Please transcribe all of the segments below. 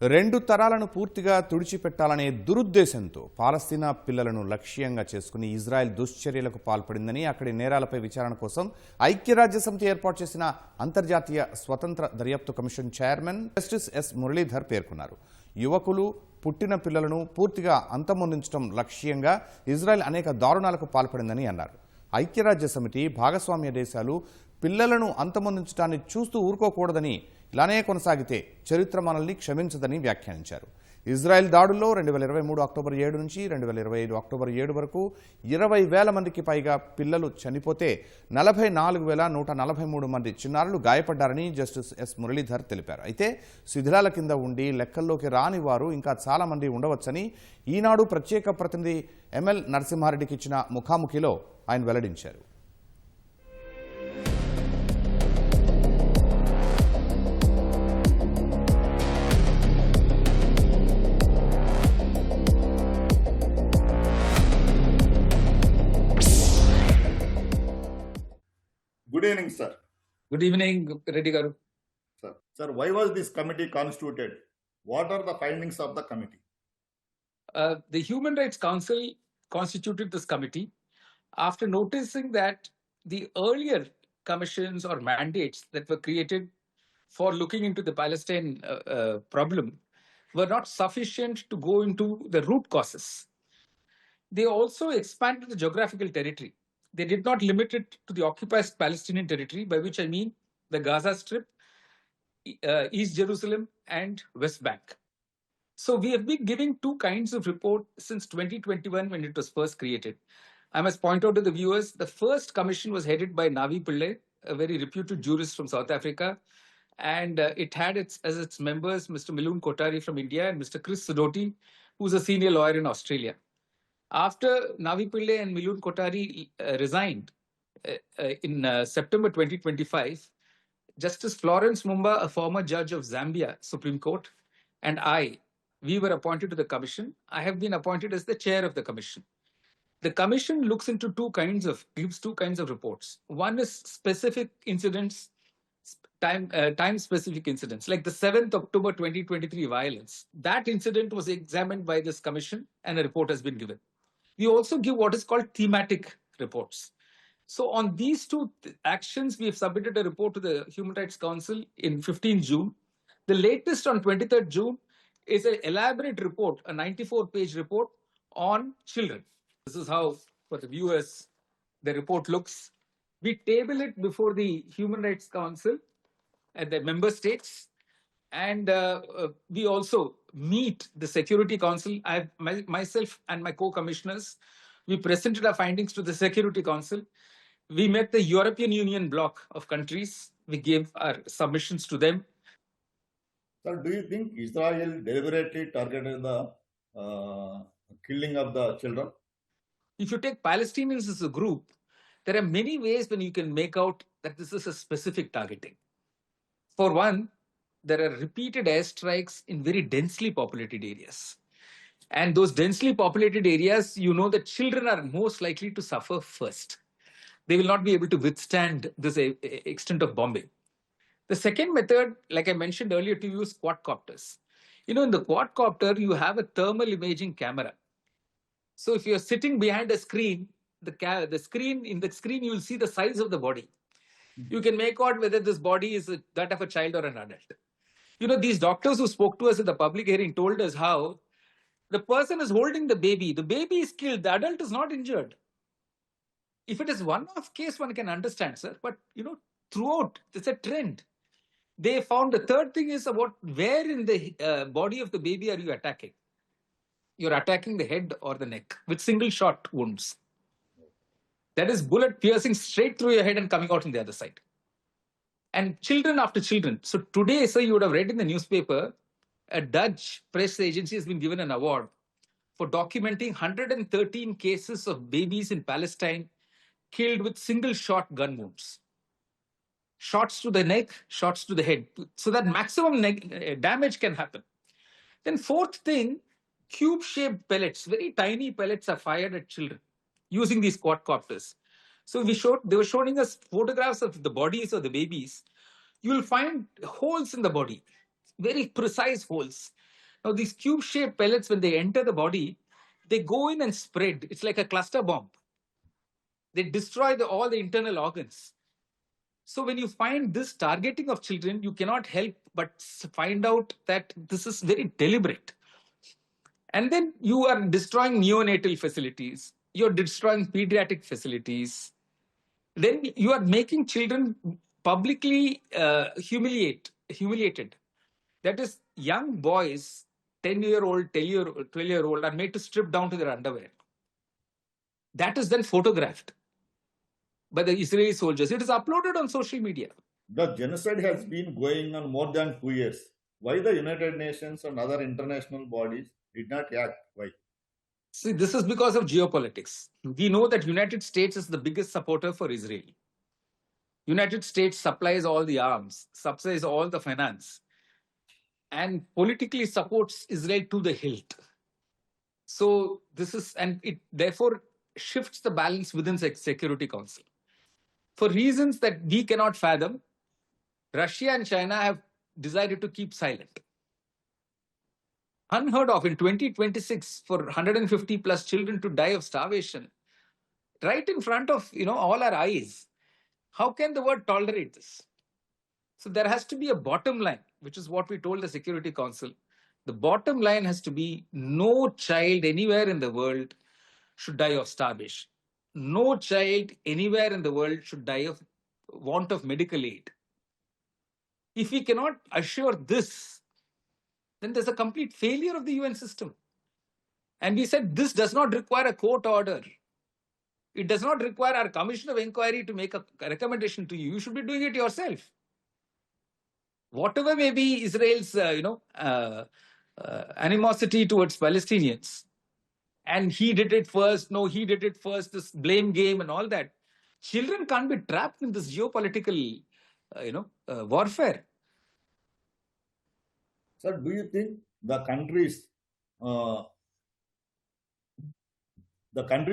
రెండు తరాలను పూర్తిగా తుడిచిపెట్టాలనే దురుద్దేశంతో పాలస్తీనా పిల్లలను లక్ష్యంగా చేసుకుని ఇజ్రాయెల్ దుశ్చర్యలకు పాల్పడిందని అక్కడి నేరాలపై విచారణ కోసం ఐక్యరాజ్యసమితి ఏర్పాటు చేసిన అంతర్జాతీయ స్వతంత్ర దర్యాప్తు commission chairman justice yes Muralidhar పేర్కొన్నారు. యువకులు పుట్టిన పిల్లలను పూర్తిగా అంతమొందించడం లక్ష్యంగా ఇజ్రాయెల్ అనేక దారుణాలకు పాల్పడిందని అన్నారు. ఐక్యరాజ్యసమితి భాగస్వామ్య దేశాలు పిల్లలను అంతమొందించడాన్ని చూస్తూ ఊరుకోకూడదని, ఇలానే కొనసాగితే చరిత్ర మనల్ని క్షమించదని వ్యాఖ్యానించారు. ఇజ్రాయెల్ దాడుల్లో 2023 అక్టోబర్ 7 నుంచి 2025 అక్టోబర్ 7 వరకు 20,000 మందికి పైగా పిల్లలు చనిపోతే 44,143 మంది చిన్నారులు గాయపడ్డారని జస్టిస్ ఎస్ మురళీధర్ తెలిపారు. అయితే శిథిలాల కింద ఉండి లెక్కల్లోకి రాని వారు ఇంకా చాలా మంది ఉండవచ్చని ఈనాడు ప్రత్యేక ప్రతినిధి ఎంఎల్ నరసింహారెడ్డికి ఇచ్చిన ముఖాముఖిలో ఆయన వెల్లడించారు. Good evening, sir. Good evening, Reddy Garu. Sir, why was this committee constituted? What are the findings of the committee? The Human Rights Council constituted this committee after noticing that the earlier commissions or mandates that were created for looking into the Palestine problem were not sufficient to go into the root causes. They also expanded the geographical territory. They did not limit it to the occupied Palestinian territory, by which I mean the Gaza Strip, East Jerusalem, and West Bank. So we have been giving two kinds of report since 2021 when it was first created. I must point out to the viewers, the first commission was headed by Navi Pillai, a very reputed jurist from South Africa, and it had as its members Mr. Milun Kothari from India and Mr. Chris Sidoti, who's a senior lawyer in Australia. After Navi Pillai and Milun Kothari resigned in September 2025, Justice Florence Mumba, a former judge of Zambia Supreme Court, and we were appointed to the commission. I have been appointed as the chair of the commission. The commission gives two kinds of reports. One is specific incidents, time-specific incidents, like the 7th October 2023 violence. That incident was examined by this commission and a report has been given. We also give what is called thematic reports. So on these two actions, we have submitted a report to the Human Rights Council in 15 June. The latest on 23rd June is an elaborate report, a 94-page report on children. This is how, for the viewers, the report looks. We table it before the Human Rights Council and the member states. And we also meet the Security Council. Myself and my co-commissioners, we presented our findings to the Security Council. We met the European Union bloc of countries. We gave our submissions to them. Sir, do you think Israel deliberately targeted the killing of the children? If you take Palestinians as a group, there are many ways when you can make out that this is a specific targeting. For one, there are repeated airstrikes in very densely populated areas. And those densely populated areas, you know that children are most likely to suffer first. They will not be able to withstand this extent of bombing. The second method, like I mentioned earlier, to use quadcopters. You know, in the quadcopter, you have a thermal imaging camera. So if you're sitting behind a screen, in the screen, you will see the size of the body. You can make out whether this body is that of a child or an adult. You know, these doctors who spoke to us in the public hearing told us how the person is holding the baby is killed, the adult is not injured. If it is one-off case, one can understand, sir. But, you know, throughout, it's a trend. They found the third thing is about where in the body of the baby are you attacking? You're attacking the head or the neck with single shot wounds. That is bullet piercing straight through your head and coming out on the other side. And children after children. So today, sir, you would have read in the newspaper, a Dutch press agency has been given an award for documenting 113 cases of babies in Palestine killed with single shot gun wounds. Shots to the neck, shots to the head. So that maximum damage can happen. Then fourth thing, cube-shaped pellets, very tiny pellets are fired at children using these quadcopters. So they were showing us photographs of the bodies of the babies. You will find holes in the body, very precise holes. Now, these cube-shaped pellets, when they enter the body, they go in and spread. It's like a cluster bomb. They destroy all the internal organs. So when you find this targeting of children, you cannot help but find out that this is very deliberate. And then you are destroying neonatal facilities. You're destroying pediatric facilities. Then you are making children publicly humiliated. That is, young boys, 10-year-old, 12-year-old, are made to strip down to their underwear. That is then photographed by the Israeli soldiers. It is uploaded on social media. The genocide has been going on more than 2 years. Why the United Nations and other international bodies did not act? Why? See, this is because of geopolitics. We know that United States is the biggest supporter for Israel. United States supplies all the arms, supplies all the finance, and politically supports Israel to the hilt. So this is, and it therefore shifts the balance within the Security Council. For reasons that we cannot fathom, Russia and China have decided to keep silent. Unheard of in 2026 for 150 plus children to die of starvation, right in front of all our eyes. How can the world tolerate this? So there has to be a bottom line, which is what we told the Security Council. The bottom line has to be no child anywhere in the world should die of starvation. No child anywhere in the world should die of want of medical aid. If we cannot assure this, then there's a complete failure of the UN system. And we said this does not require a court order. It does not require our commission of inquiry to make a recommendation to you. You should be doing it yourself. Whatever may be Israel's, animosity towards Palestinians, and he did it first, no, he did it first, this blame game and all that. Children can't be trapped in this geopolitical, warfare. Sir, do you think the countries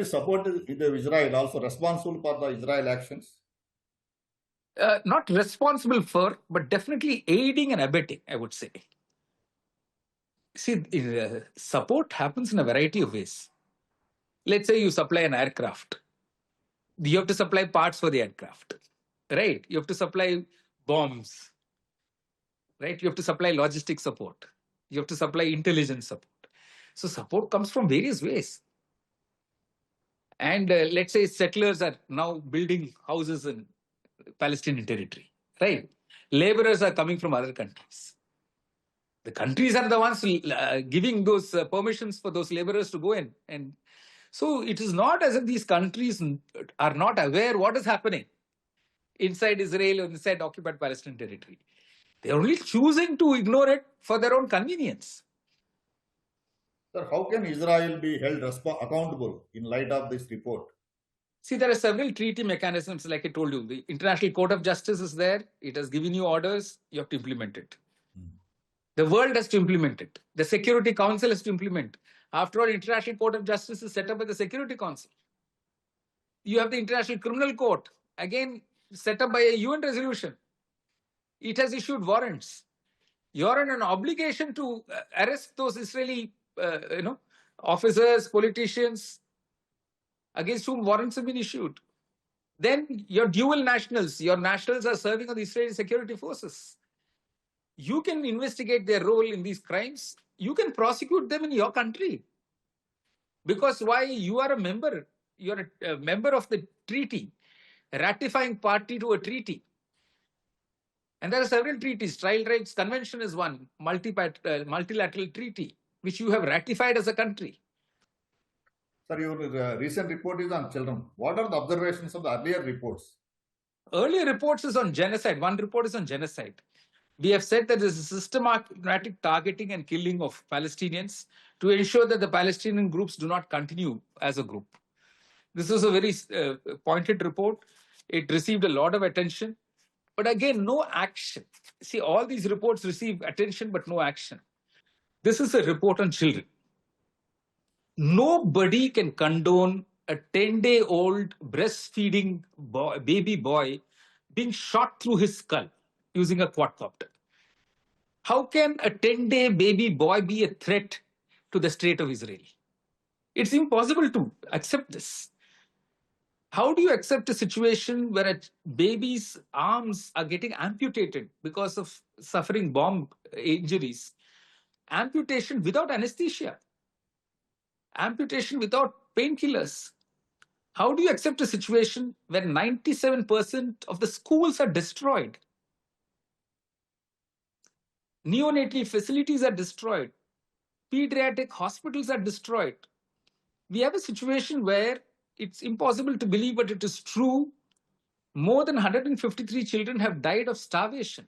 supported the Israel also responsible for the Israel actions? Not responsible for, but definitely aiding and abetting, I would say. See, support happens in a variety of ways. Let's say you supply an aircraft. You have to supply parts for the aircraft, right? You have to supply bombs, right? You have to supply logistic support. You have to supply intelligence support. So support comes from various ways. And let's say settlers are now building houses in Palestinian territory, right? Laborers are coming from other countries. The countries are the ones giving those permissions for those laborers to go in. And so it is not as if these countries are not aware what is happening inside Israel or inside occupied Palestinian territory. They are only choosing to ignore it for their own convenience. Sir, how can Israel be held accountable in light of this report? See, there are several treaty mechanisms, like I told you. The International Court of Justice is there. It has given you orders. You have to implement it. The world has to implement it. The Security Council has to implement. After all, International Court of Justice is set up by the Security Council. You have the International Criminal Court, again set up by a UN resolution. It has issued warrants. You're in an obligation to arrest those Israeli, officers, politicians, against whom warrants have been issued. Then your dual nationals, your nationals are serving on the Israeli security forces. You can investigate their role in these crimes. You can prosecute them in your country. Because why? You are a member. You're a member of the treaty, a ratifying party to a treaty. And there are several treaties. Child Rights Convention is one, multilateral treaty, which you have ratified as a country. Sir, your recent report is on children. What are the observations of the earlier reports? Earlier reports is on genocide. One report is on genocide. We have said that there is a systematic targeting and killing of Palestinians to ensure that the Palestinian groups do not continue as a group. This is a very pointed report. It received a lot of attention. But again, no action. See, all these reports receive attention, but no action. This is a report on children. Nobody can condone a 10-day-old breastfeeding baby boy being shot through his skull using a quadcopter. How can a 10-day baby boy be a threat to the state of Israel? It's impossible to accept this. How do you accept a situation where a baby's arms are getting amputated because of suffering bomb injuries? Amputation without anesthesia, amputation without painkillers. How do you accept a situation where 97% of the schools are destroyed? Neonatal facilities are destroyed. Pediatric hospitals are destroyed. We have a situation where it's impossible to believe, but it is true. More than 153 children have died of starvation.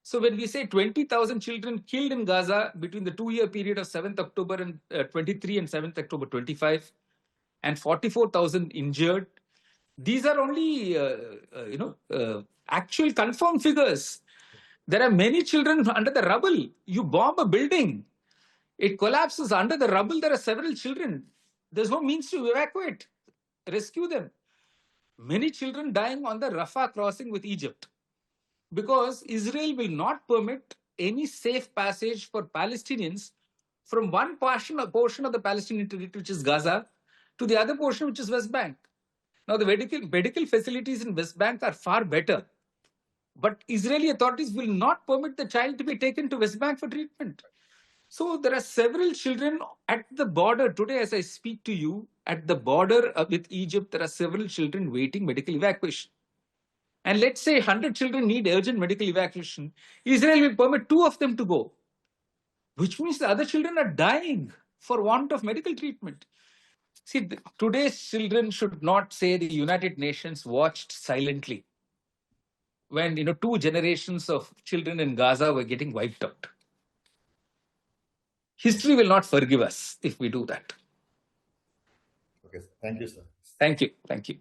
So when we say 20,000 children killed in Gaza between the 2-year period of 7th October and 23 and 7th October 25, and 44,000 injured, these are only actual confirmed figures. There are many children under the rubble. You bomb a building, it collapses. Under the rubble, there are several children. There's no means to evacuate, rescue them. Many children dying on the Rafah crossing with Egypt, because Israel will not permit any safe passage for Palestinians from one portion of the Palestinian territory, which is Gaza, to the other portion, which is West Bank. Now, the medical facilities in West Bank are far better, but Israeli authorities will not permit the child to be taken to West Bank for treatment. So there are several children at the border. Today, as I speak to you, at the border with Egypt, there are several children waiting medical evacuation. And let's say 100 children need urgent medical evacuation. Israel will permit 2 of them to go, which means the other children are dying for want of medical treatment. See, today's children should not say the United Nations watched silently when 2 generations of children in Gaza were getting wiped out. History will not forgive us if we do that. Okay, thank you, sir. Thank you. Thank you.